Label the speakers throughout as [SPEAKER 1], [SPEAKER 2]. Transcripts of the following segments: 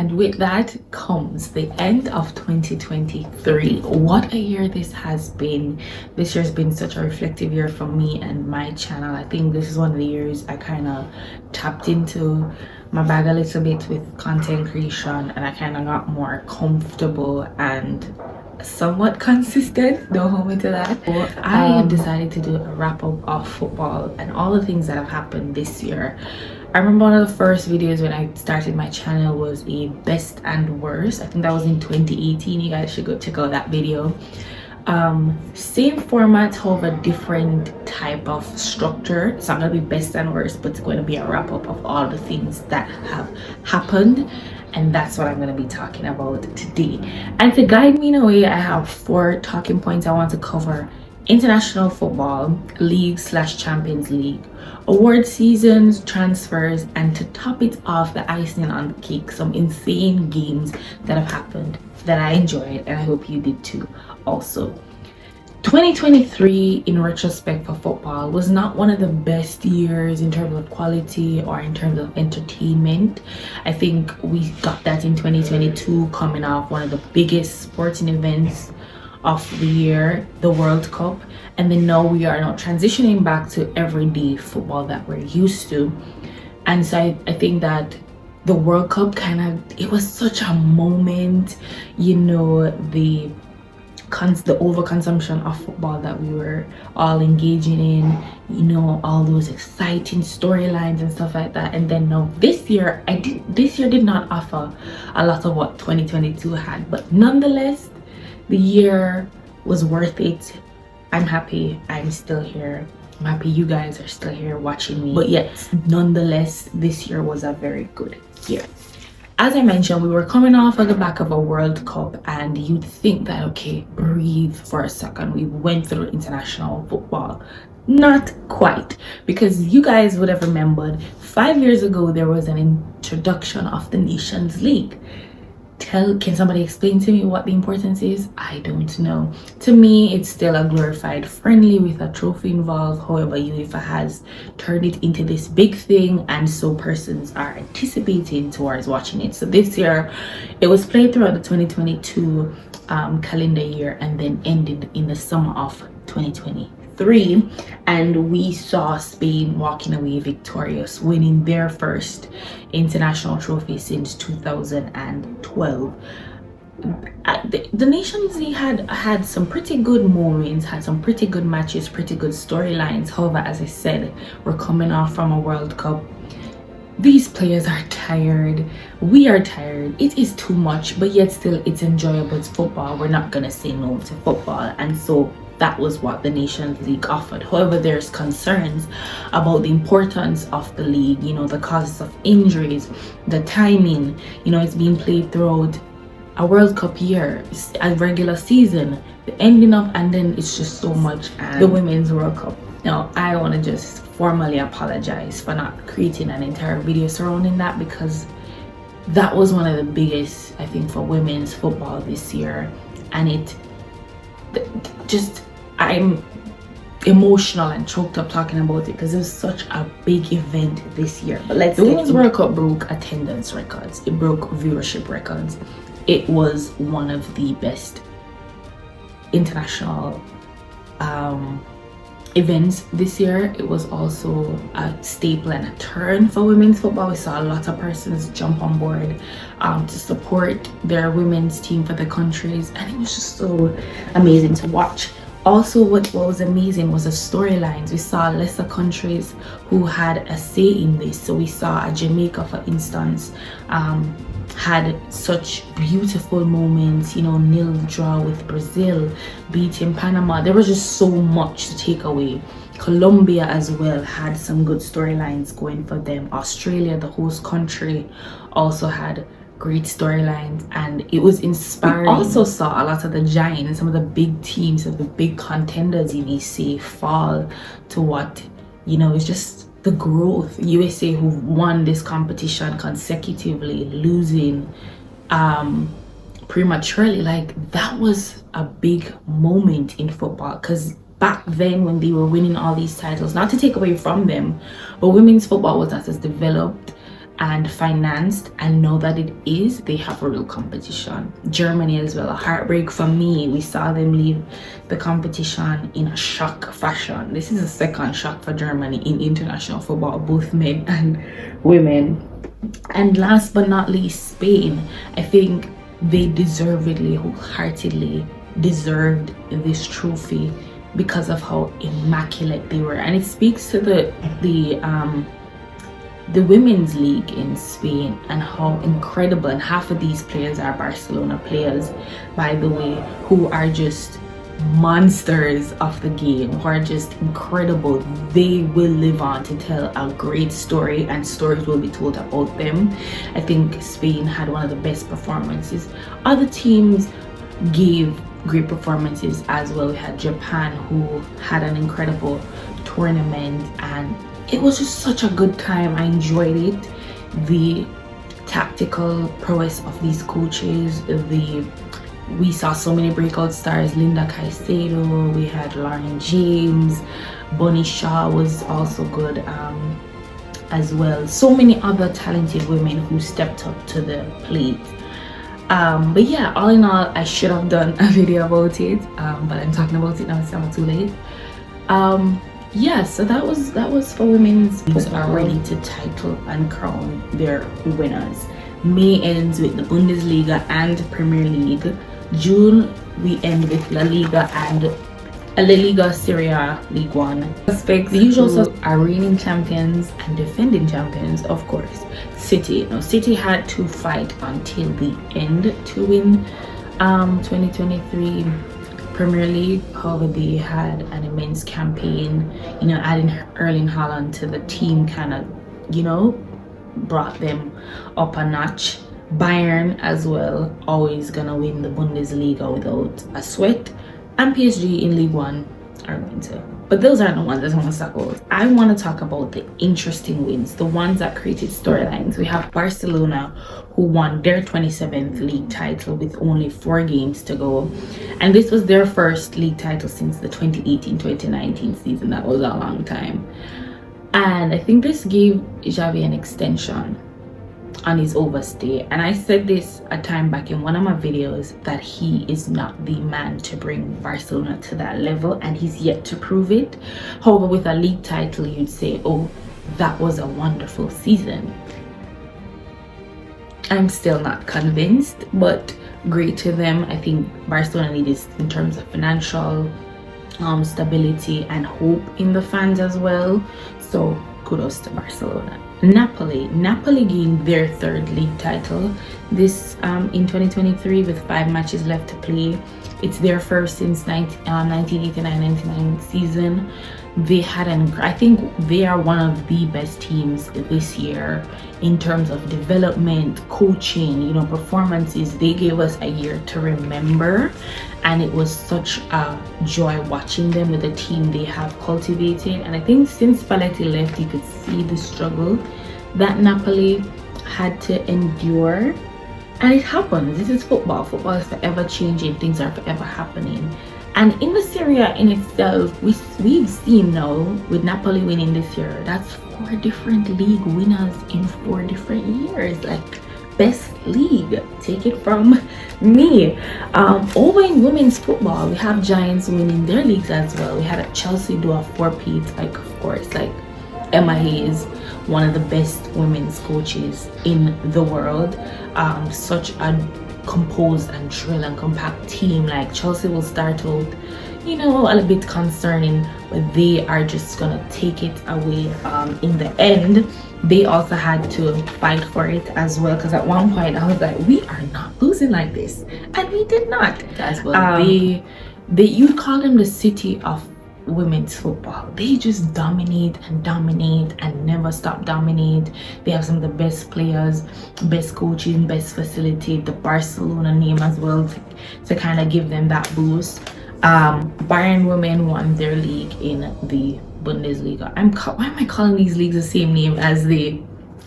[SPEAKER 1] And with that comes the end of 2023. What a year this has been. This year's been such a reflective year for me and my channel. I think this is one of the years I kind of tapped into my bag a little bit with content creation, and I kind of got more comfortable and somewhat consistent. Don't hold me to that. I have decided to do a wrap-up of football and all the things that have happened this year. I remember one of the first videos when I started my channel was a best and worst. I think that was in 2018. You guys should go check out that video. Same format, however different type of structure. It's not gonna be best and worst, but it's going to be a wrap-up of all the things that have happened, and that's what I'm going to be talking about today. And to guide me in a way, I have 4 talking points I want to cover: international football, league/Champions League, award seasons, transfers, and to top it off, the icing on the cake, some insane games that have happened that I enjoyed, and I hope you did too. Also, 2023 in retrospect for football was not one of the best years in terms of quality or in terms of entertainment. I think we got that in 2022, coming off one of the biggest sporting events of the year, the World Cup, and then now we are now transitioning back to everyday football that we're used to. And so I think that the World Cup it was such a moment, you know, the overconsumption of football that we were all engaging in, you know, all those exciting storylines and stuff like that. And then now this year did not offer a lot of what 2022 had, but nonetheless the year was worth it. I'm happy I'm still here. I'm happy you guys are still here watching me. But yet, nonetheless, this year was a very good year. As I mentioned, we were coming off of the back of a World Cup, and you'd think that, okay, breathe for a second. We went through international football. Not quite, because you guys would have remembered 5 years ago there was an introduction of the Nations League. Can somebody explain to me what the importance is? I don't know. To me, it's still a glorified friendly with a trophy involved. However, UEFA has turned it into this big thing, and so persons are anticipating towards watching it. So this year, it was played throughout the 2022 calendar year and then ended in the summer of 2023. And we saw Spain walking away victorious, winning their first international trophy since 2012. The Nations League had some pretty good moments, had some pretty good matches, pretty good storylines. However, as I said, we're coming off from a World Cup. These players are tired. We are tired. It is too much, but yet still it's enjoyable. It's football. We're not gonna say no to football. And so that was what the Nations League offered. However, there's concerns about the importance of the league, you know, the causes of injuries, the timing, you know, it's being played throughout a World Cup year, a regular season, the ending of, and then it's just so much. And the Women's World Cup. Now, I want to just formally apologize for not creating an entire video surrounding that, because that was one of the biggest, I think, for women's football this year. And I'm emotional and choked up talking about it because it was such a big event this year. But the Women's World Cup broke attendance records. It broke viewership records. It was one of the best international events this year. It was also a staple and a turn for women's football. We saw a lot of persons jump on board to support their women's team for the countries, and it was just so amazing to watch. Also, what was amazing was the storylines. We saw lesser countries who had a say in this. So we saw Jamaica, for instance, had such beautiful moments, you know, nil draw with Brazil, beating Panama. There was just so much to take away. Colombia as well had some good storylines going for them. Australia, the host country, also had great storylines, and it was inspiring. We also saw a lot of the giants, some of the big teams, of the big contenders in EC fall to what, you know, it's just the growth. USA, who won this competition consecutively, losing prematurely, like that was a big moment in football, because back then when they were winning all these titles, not to take away from them, but women's football was not as developed and financed, and know that it is, they have a real competition. Germany as well, a heartbreak for me. We saw them leave the competition in a shock fashion. This is a second shock for Germany in international football, both men and women. And last but not least, Spain. I think they deservedly, wholeheartedly deserved this trophy because of how immaculate they were, and it speaks to the women's league in Spain and how incredible. And half of these players are Barcelona players, by the way, who are just monsters of the game, who are just incredible. They will live on to tell a great story, and stories will be told about them. I think Spain had one of the best performances. Other teams gave great performances as well. We had Japan, who had an incredible tournament, and it was just such a good time. I enjoyed it. The tactical prowess of these coaches, we saw so many breakout stars. Linda Caicedo, we had Lauren James, Bonnie Shaw was also good as well. So many other talented women who stepped up to the plate. But yeah, all in all, I should have done a video about it, but I'm talking about it now, it's not too late. Yeah, so that was for women's. These are ready to title and crown their winners. May ends with the Bundesliga and Premier League. June we end with La Liga and La Liga Serie A, League One. Suspects, the usual are reigning champions and defending champions, of course, City. Now City had to fight until the end to win 2023 Premier League. However, they had an immense campaign, adding Erling Haaland to the team kind of, brought them up a notch. Bayern as well, always gonna win the Bundesliga without a sweat, and PSG in League One are going to. But those aren't the ones I want to talk about. I want to talk about the interesting wins, the ones that created storylines. We have Barcelona, who won their 27th league title with only 4 games to go. And this was their first league title since the 2018-2019 season. That was a long time. And I think this gave Xavi an extension on his overstay, and I said this a time back in one of my videos that he is not the man to bring Barcelona to that level, and he's yet to prove it. However, with a league title, you'd say, oh, that was a wonderful season. I'm still not convinced, but great to them. I think Barcelona needs in terms of financial stability and hope in the fans as well, so kudos to Barcelona. Napoli gained their 3rd league title this in 2023 with 5 matches left to play. It's their first since 1989-99 season. They had I think they are one of the best teams this year in terms of development, coaching, performances. They gave us a year to remember, and it was such a joy watching them with the team they have cultivated. And I think since Spalletti left, you could see the struggle that Napoli had to endure. And it happens. This is football. Football is forever changing. Things are forever happening. And in the Serie A in itself, we've seen now with Napoli winning this year, that's 4 different league winners in 4 different years. Like, best league, take it from me. Over in women's football, we have Giants winning their leagues as well. We had Chelsea do a 4-peat, of course, Emma Hayes, one of the best women's coaches in the world. Such a composed and drill and compact team. Chelsea will start out, a little bit concerning, but they are just gonna take it away in the end. They also had to fight for it as well, because at one point I was like, we are not losing like this, and we did not as well. You'd call them the city of women's football. They just dominate and never stop dominate. They have some of the best players, best coaching, best facility, the Barcelona name as well to kind of give them that boost. Bayern women won their league in the Bundesliga. Why am I calling these leagues the same name as the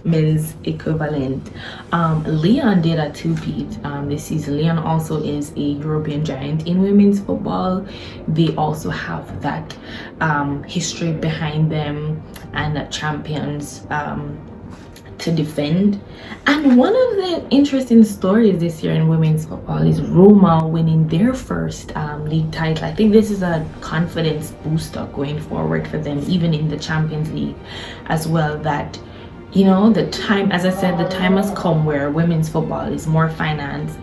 [SPEAKER 1] men's equivalent? Lyon did a 2-peat this season. Lyon also is a European giant in women's football. They also have that history behind them, and that champions to defend. And one of the interesting stories this year in women's football is Roma winning their first league title. I think this is a confidence booster going forward for them, even in the Champions League as well, that the time, as I said, the time has come where women's football is more financed,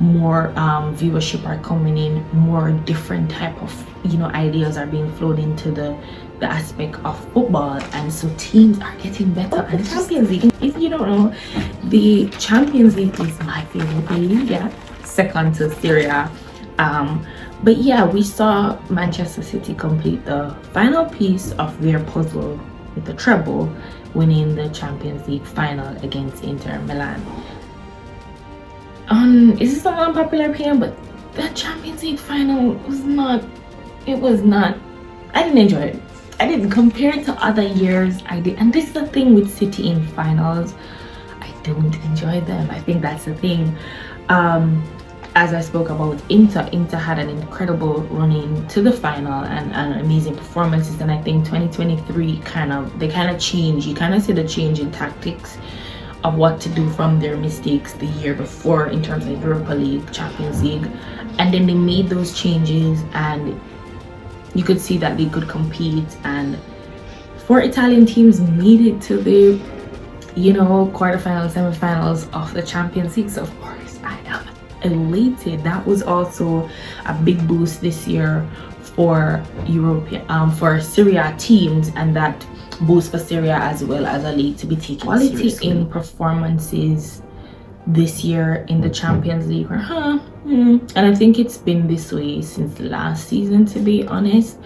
[SPEAKER 1] more viewership are coming in, more different type of ideas are being flowed into the aspect of football, and so teams are getting better. And the Champions League, if you don't know, the Champions League is my favorite league, second to Syria. But yeah, we saw Manchester City complete the final piece of their puzzle with the treble, winning the Champions League final against Inter Milan. Is this an unpopular opinion, but the Champions League final was not, I didn't enjoy it. I didn't compare it to other years. I did, and this is the thing with City in finals, I don't enjoy them. I think that's the thing. As I spoke about Inter had an incredible run into the final and amazing performances, and I think 2023 kind of changed. You kind of see the change in tactics of what to do from their mistakes the year before in terms of Europa League, Champions League, and then they made those changes, and you could see that they could compete. And 4 Italian teams made it to the quarterfinals, semifinals of the Champions League. So of course I am elated. That was also a big boost this year for for Serie A teams, and that boost for Serie A as well as a league to be taken quality seriously. In performances this year in the Champions League, and I think it's been this way since last season, to be honest,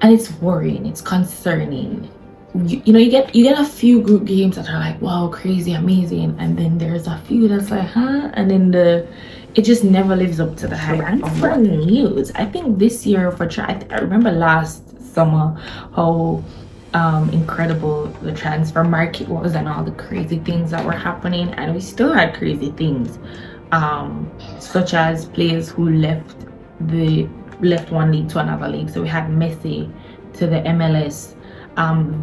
[SPEAKER 1] and it's worrying, it's concerning. You get a few group games that are like, wow, crazy, amazing, and then there's a few that's like, and then it just never lives up to the hype. And for news, I think this year I remember last summer how incredible the transfer market was and all the crazy things that were happening, and we still had crazy things, such as players who left one league to another league. So we had Messi to the MLS.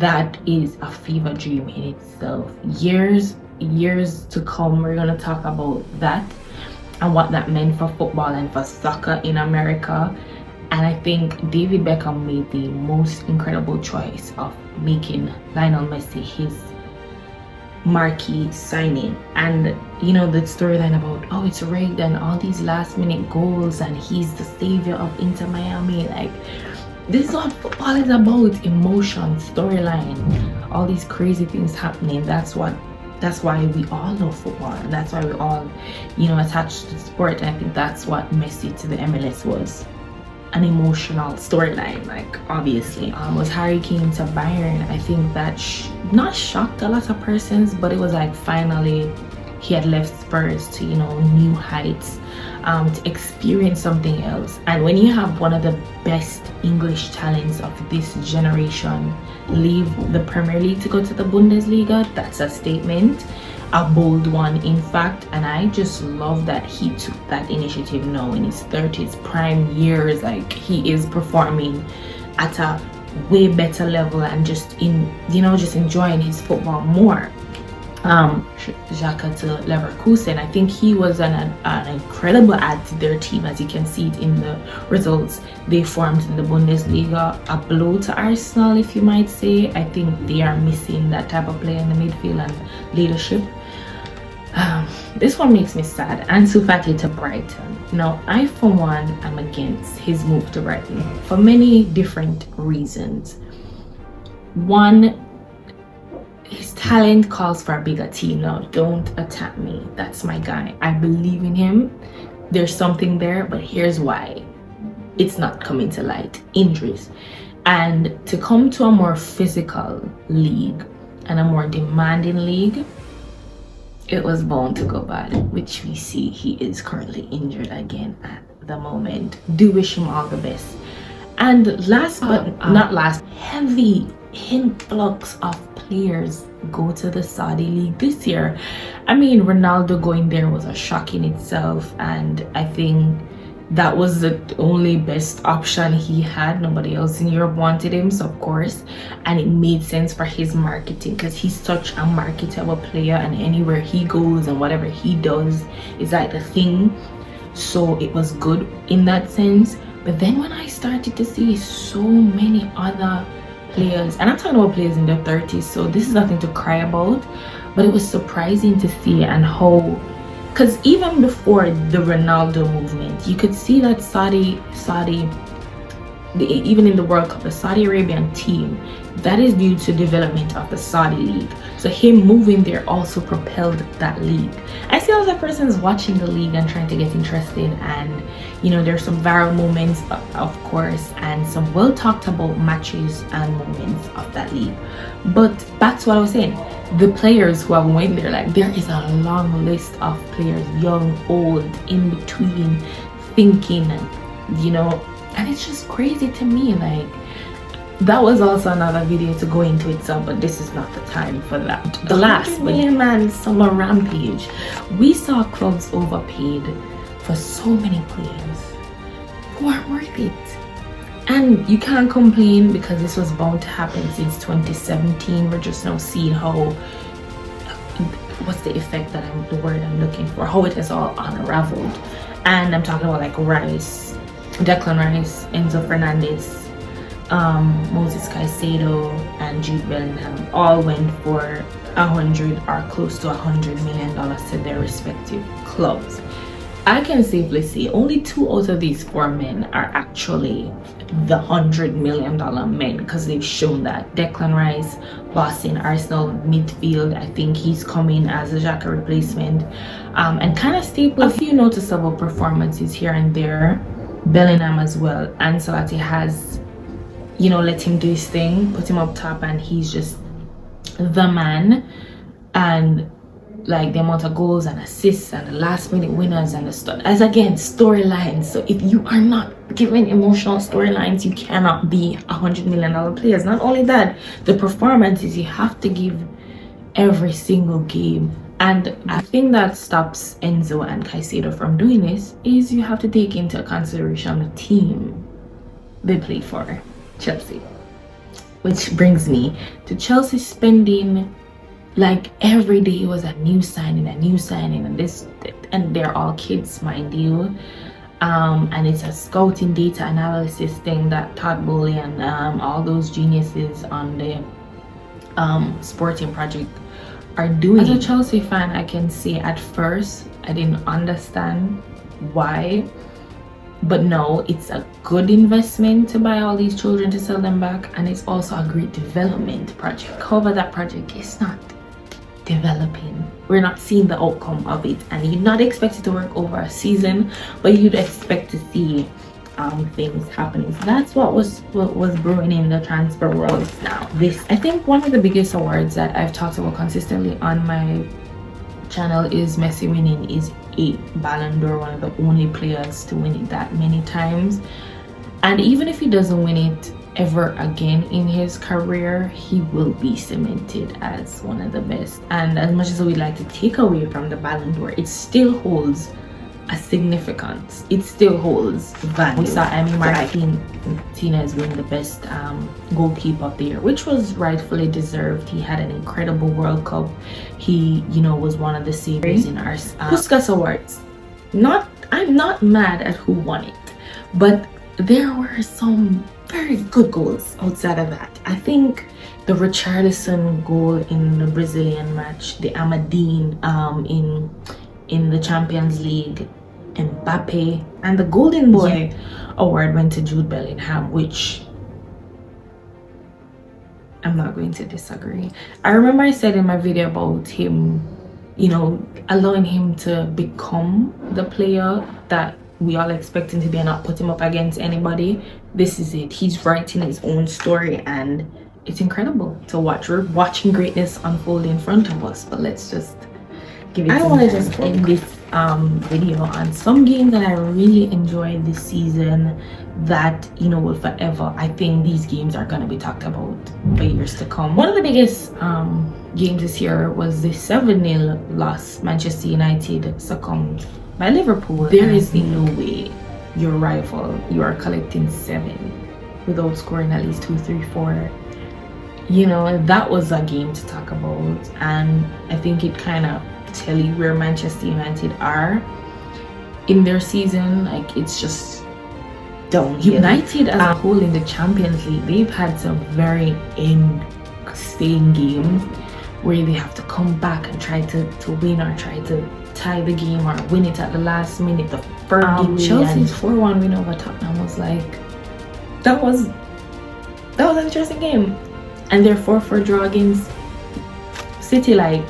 [SPEAKER 1] That is a fever dream in itself. Years to come, we're going to talk about that and what that meant for football and for soccer in America. And I think David Beckham made the most incredible choice of making Lionel Messi his marquee signing. And the storyline about, oh, it's rigged and all these last minute goals and he's the savior of Inter Miami, like, this is what football is about: emotion, storyline, all these crazy things happening. That's why we all love football, and that's why we all attached to the sport. And I think that's what Messi to the MLS was, an emotional storyline. Like, obviously was Harry Kane to Bayern. I think that not shocked a lot of persons, but it was like finally he had left Spurs to new heights, to experience something else. And when you have one of the best English talents of this generation leave the Premier League to go to the Bundesliga, that's a statement, a bold one in fact. And I just love that he took that initiative now in his 30s, prime years. Like, he is performing at a way better level and just enjoying his football more. Xhaka to Leverkusen, I think he was an incredible add to their team, as you can see it in the results they formed in the Bundesliga. A blow to Arsenal, if you might say. I think they are missing that type of player in the midfield and leadership. This one makes me sad. Ansu Fati to Brighton. Now, I for one am against his move to Brighton for many different reasons. One, his talent calls for a bigger team. Now, don't attack me. That's my guy. I believe in him. There's something there, but here's why it's not coming to light: injuries. And to come to a more physical league and a more demanding league, it was bound to go bad, which we see he is currently injured again at the moment. Do wish him all the best. And last but not last, heavy influx of players go to the Saudi league this year. I mean, Ronaldo going there was a shock in itself, and I think that was the only best option he had. Nobody else in Europe wanted him, so of course, and it made sense for his marketing because he's such a marketable player, and anywhere he goes and whatever he does is like the thing. So it was good in that sense. But then when I started to see so many other players, and I'm talking about players in their 30s, so this is nothing to cry about, but it was surprising to see and how, because even before the Ronaldo movement, you could see that even in the World Cup, the Saudi Arabian team, that is due to development of the Saudi league. So him moving there also propelled that league. I see other persons watching the league and trying to get interested, and you know, there's some viral moments, of course, and some well talked about matches and moments of that league. But back to what I was saying, the players who have went there, like there is a long list of players, young, old, in between, thinking, you know, and it's just crazy to me. Like, that was also another video to go into itself, but this is not the time for that. The last million man summer rampage, we saw clubs overpaid for so many players who aren't worth it. And you can't complain because this was bound to happen since 2017. We're just now seeing how, what's the effect that the word I'm looking for, how it has all unraveled. And I'm talking about like Rice, Declan Rice, Enzo Fernandez, Moses Caicedo, and Jude Bellingham all went for 100 or close to $100 million to their respective clubs. I can safely say only 2 out of these 4 men are actually the $100 million men, because they've shown that. Declan Rice, bossing Arsenal midfield, I think he's coming as a Xhaka replacement, and kind of staple a few noticeable performances here and there. Bellingham as well. Ancelotti has, you know, let him do his thing, put him up top, and he's just the man. And like the amount of goals and assists and the last minute winners and as again storylines. So if you are not giving emotional storylines, you cannot be $100 million players. Not only that, the performances you have to give every single game. And I think that stops Enzo and Caicedo from doing this is you have to take into consideration the team they play for, Chelsea. Which brings me to Chelsea spending, like, every day was a new signing, and this, and they're all kids, mind you. And it's a scouting data analysis thing that Todd Bowley and all those geniuses on the sporting project are doing. As a Chelsea fan, I can say at first I didn't understand why, but no, it's a good investment to buy all these children to sell them back, and it's also a great development project. However, that project is not developing. We're not seeing the outcome of it, and you'd not expect it to work over a season, but you'd expect to see things happening. So that's what was brewing in the transfer world now. This, I think, one of the biggest awards that I've talked about consistently on my channel is Messi winning his 8th Ballon d'Or, one of the only players to win it that many times. And even if he doesn't win it ever again in his career, he will be cemented as one of the best. And as much as we'd like to take away from the Ballon d'Or, it still holds a significance. It still holds value. We saw Emi Martinez win the best goalkeeper of the year, which was rightfully deserved. He had an incredible World Cup. He, you know, was one of the saviors in our Puskas Awards. I'm not mad at who won it, but there were some very good goals outside of that. I think the Richarlison goal in the Brazilian match, the Amadine in the Champions League, Mbappe, and the Golden Boy award went to Jude Bellingham, which I'm not going to disagree. I remember I said in my video about him, you know, allowing him to become the player that we all expect him to be and not put him up against anybody. This is it. He's writing his own story, and it's incredible to watch. We're watching greatness unfold in front of us, but let's just give it. I want to just end this video on some games that I really enjoyed this season that, you know, will forever, I think these games are going to be talked about for years to come. One of the biggest games this year was the 7-0 loss. Manchester United succumbed by Liverpool. There is no way your rival. You are collecting 7 without scoring at least 2, 3, 4. You know, that was a game to talk about, and I think it kind of tell you where Manchester United are in their season. Like, it's just
[SPEAKER 2] downhill.
[SPEAKER 1] United as a whole in the Champions League, they've had some very insane games where they have to come back and try to win, or try to tie the game, or win it at the last minute. The first game, Chelsea's 4-1 win over Tottenham was like, that was an interesting game. And their 4-4 draw against City, like,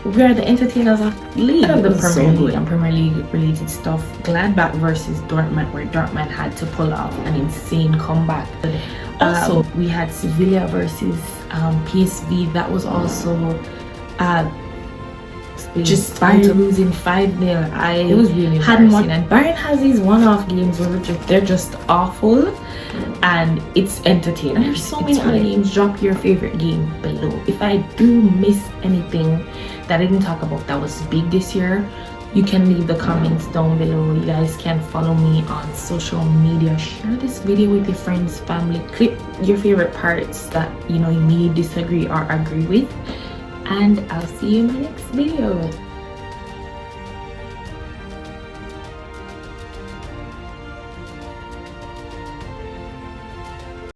[SPEAKER 1] we are the entertainers of the league. Of the Premier League and Premier League related stuff. Gladbach versus Dortmund, where Dortmund had to pull off an insane comeback. Also, we had Sevilla versus PSV. That was also just Bayern losing 5-0. It was really embarrassing. And Bayern has these one-off games where they're just awful, and it's entertaining. And there's so many other games. Drop your favorite game below. If I do miss anything that I didn't talk about that was big this year, you can leave the comments down below. You guys can follow me on social media. Share this video with your friends, family. Clip your favorite parts that you may disagree or agree with, and I'll see you in my next video.